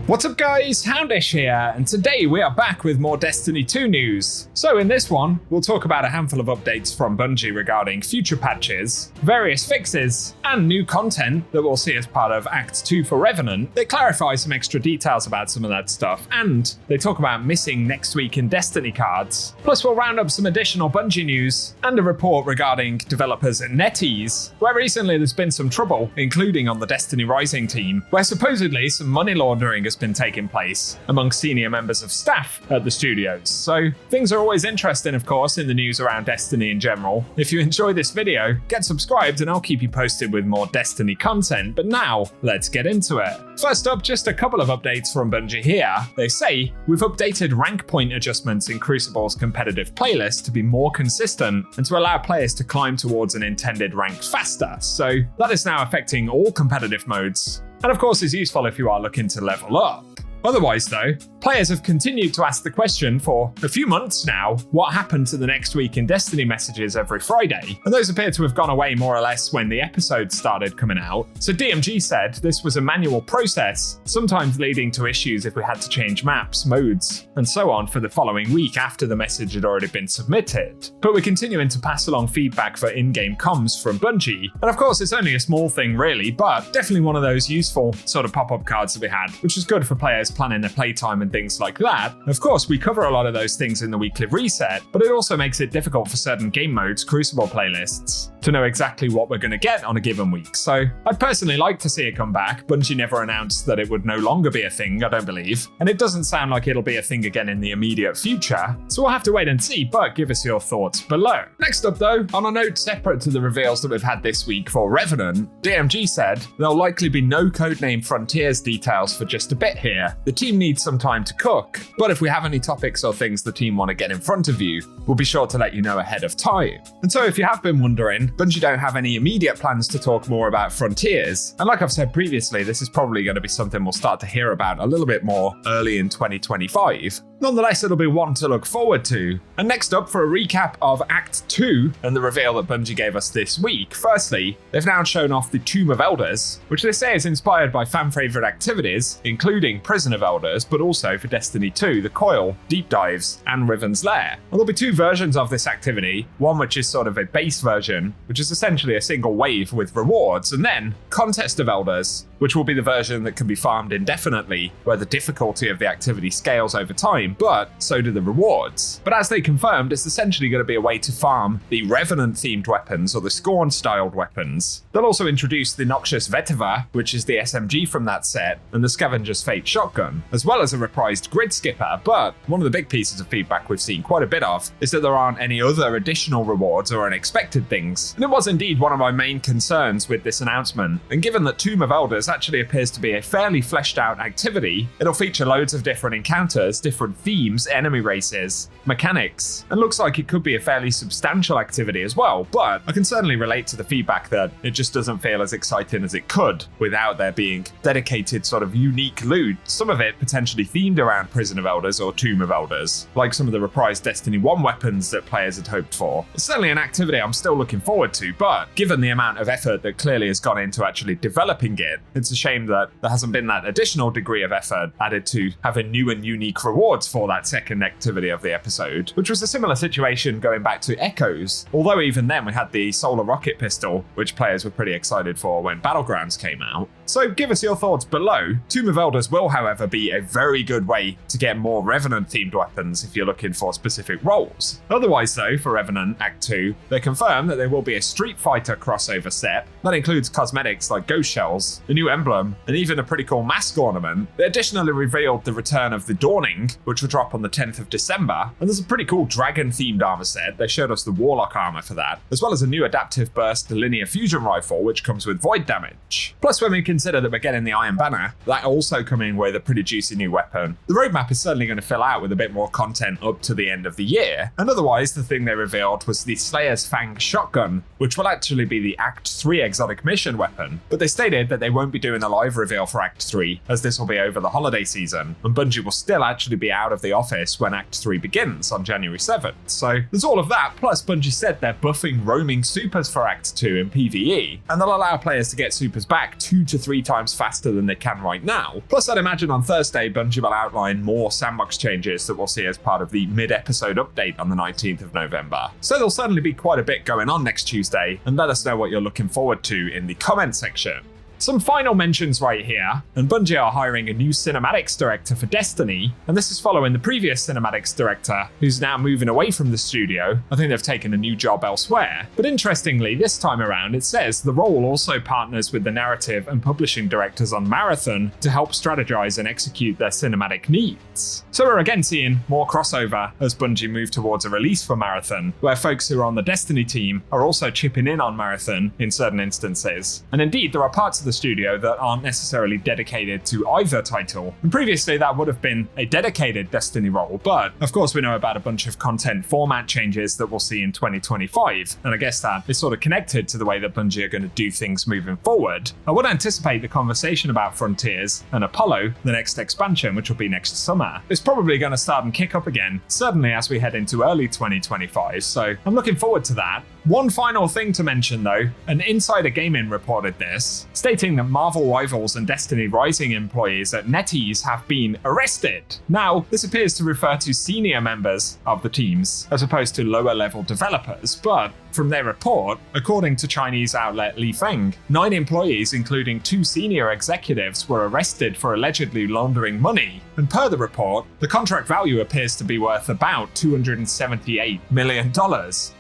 What's up guys, Houndish here, and today we are back with more Destiny 2 news. So in this one, we'll talk about a handful of updates from Bungie regarding future patches, various fixes, and new content that we'll see as part of Act 2 for Revenant. They clarify some extra details about some of that stuff, and they talk about missing next week in Destiny cards. Plus we'll round up some additional Bungie news, and a report regarding developers at NetEase, where recently there's been some trouble, including on the Destiny Rising team, where supposedly some money laundering has been taking place among senior members of staff at the studios. So things are always interesting, of course, in the news around Destiny in general. If you enjoy this video, get subscribed and I'll keep you posted with more Destiny content. But now, let's get into it. First up, just a couple of updates from Bungie here. They say, we've updated rank point adjustments in Crucible's competitive playlist to be more consistent and to allow players to climb towards an intended rank faster. So that is now affecting all competitive modes, and of course is useful if you are looking to level up. Otherwise though, players have continued to ask the question for a few months now, what happened to the next week in Destiny messages every Friday? And those appear to have gone away more or less when the episodes started coming out. So DMG said this was a manual process, sometimes leading to issues if we had to change maps, modes, and so on for the following week after the message had already been submitted. But we're continuing to pass along feedback for in-game comms from Bungie. And of course, it's only a small thing really, but definitely one of those useful sort of pop-up cards that we had, which was good for players planning their playtime and things like that. Of course, we cover a lot of those things in the weekly reset, but it also makes it difficult for certain game modes, Crucible playlists, to know exactly what we're going to get on a given week. So I'd personally like to see it come back. Bungie never announced that it would no longer be a thing, I don't believe, and it doesn't sound like it'll be a thing again in the immediate future, so we'll have to wait and see, but give us your thoughts below. Next up though, on a note separate to the reveals that we've had this week for Revenant, DMG said there'll likely be no codename Frontiers details for just a bit here. The team needs some time to cook, but if we have any topics or things the team want to get in front of you, we'll be sure to let you know ahead of time. And so if you have been wondering, Bungie don't have any immediate plans to talk more about Frontiers, and like I've said previously, this is probably going to be something we'll start to hear about a little bit more early in 2025. Nonetheless, it'll be one to look forward to. And next up, for a recap of Act 2 and the reveal that Bungie gave us this week. Firstly, they've now shown off the Tomb of Elders, which they say is inspired by fan-favourite activities, including Prison of Elders, but also for Destiny 2, the Coil, Deep Dives, and Riven's Lair. And there'll be two versions of this activity, one which is sort of a base version, which is essentially a single wave with rewards, and then Contest of Elders, which will be the version that can be farmed indefinitely, where the difficulty of the activity scales over time, but so do the rewards. But as they confirmed, it's essentially going to be a way to farm the Revenant-themed weapons, or the Scorn-styled weapons. They'll also introduce the Noxious Vetiver, which is the SMG from that set, and the Scavenger's Fate shotgun, as well as a reprised Grid Skipper. But one of the big pieces of feedback we've seen quite a bit of is that there aren't any other additional rewards or unexpected things. And it was indeed one of my main concerns with this announcement. And given that Tomb of Elders actually appears to be a fairly fleshed out activity, it'll feature loads of different encounters, different themes, enemy races, mechanics, and looks like it could be a fairly substantial activity as well. But I can certainly relate to the feedback that it just doesn't feel as exciting as it could without there being dedicated sort of unique loot, some of it potentially themed around Prison of Elders or Tomb of Elders, like some of the reprised Destiny 1 weapons that players had hoped for. It's certainly an activity I'm still looking forward to, but given the amount of effort that clearly has gone into actually developing it, it's a shame that there hasn't been that additional degree of effort added to having new and unique rewards for that second activity of the episode, which was a similar situation going back to Echoes, although even then we had the Solar Rocket Pistol, which players were pretty excited for when Battlegrounds came out. So give us your thoughts below. Tomb of Elders will, however, be a very good way to get more Revenant-themed weapons if you're looking for specific roles. Otherwise though, for Revenant Act 2, they confirm that there will be a Street Fighter crossover set that includes cosmetics like ghost shells, a new emblem, and even a pretty cool mask ornament. They additionally revealed the return of the Dawning, which will drop on the 10th of December, and there's a pretty cool dragon-themed armor set. They showed us the Warlock armor for that, as well as a new adaptive burst linear fusion rifle, which comes with void damage. Plus, when we consider that we're getting the Iron Banner, that also coming with a pretty juicy new weapon, the roadmap is certainly going to fill out with a bit more content up to the end of the year. And otherwise, the thing they revealed was the Slayer's Fang shotgun, which will actually be the Act 3 exotic mission weapon. But they stated that they won't be doing a live reveal for Act 3, as this will be over the holiday season, and Bungie will still actually be out of the office when Act 3 begins on January 7th. So there's all of that, plus Bungie said they're buffing roaming supers for Act 2 in PvE, and they'll allow players to get supers back 2 to 3 times faster than they can right now. Plus, I'd imagine on Thursday, Bungie will outline more sandbox changes that we'll see as part of the mid-episode update on the 19th of November. So there'll certainly be quite a bit going on next Tuesday, and let us know what you're looking forward to in the comment section. Some final mentions right here, and Bungie are hiring a new cinematics director for Destiny, and this is following the previous cinematics director, who's now moving away from the studio. I think they've taken a new job elsewhere. But interestingly, this time around, it says the role also partners with the narrative and publishing directors on Marathon to help strategize and execute their cinematic needs. So we're again seeing more crossover as Bungie move towards a release for Marathon, where folks who are on the Destiny team are also chipping in on Marathon in certain instances. And indeed, there are parts of the studio that aren't necessarily dedicated to either title. And previously that would have been a dedicated Destiny role, but of course we know about a bunch of content format changes that we'll see in 2025, and I guess that is sort of connected to the way that Bungie are going to do things moving forward. I would anticipate the conversation about Frontiers and Apollo, the next expansion, which will be next summer, is probably going to start and kick up again, certainly as we head into early 2025, so I'm looking forward to that. One final thing to mention though, an Insider Gaming reported this, stating that Marvel Rivals and Destiny Rising employees at NetEase have been arrested. Now, this appears to refer to senior members of the teams, as opposed to lower level developers, but from their report, according to Chinese outlet Li Feng, 9 employees, including 2 senior executives, were arrested for allegedly laundering money. And per the report, the contract value appears to be worth about $278 million.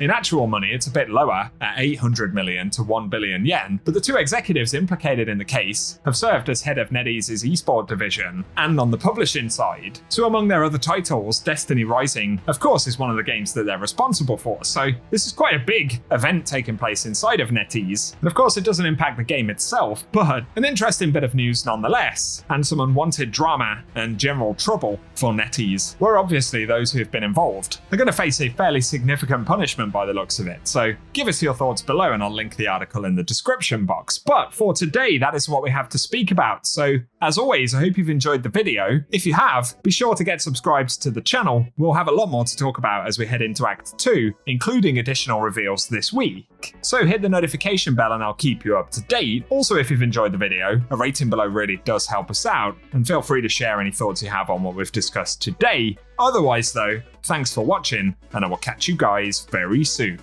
In actual money, it's a bit lower, at 800 million to 1 billion yen, but the 2 executives implicated in the case have served as head of NetEase's eSport division and on the publishing side. So among their other titles, Destiny Rising, of course, is one of the games that they're responsible for. So this is quite a big event taking place inside of NetEase. And of course, it doesn't impact the game itself, but an interesting bit of news nonetheless, and some unwanted drama and general trouble for NetEase, where obviously those who have been involved are going to face a fairly significant punishment by the looks of it. So give us your thoughts below and I'll link the article in the description box. But for today, that is what we have to speak about. So as always, I hope you've enjoyed the video. If you have, be sure to get subscribed to the channel. We'll have a lot more to talk about as we head into Act 2, including additional reveals this week. So hit the notification bell and I'll keep you up to date. Also, if you've enjoyed the video, a rating below really does help us out, and feel free to share any thoughts you have on what we've discussed today. Otherwise though, thanks for watching, and I will catch you guys very soon.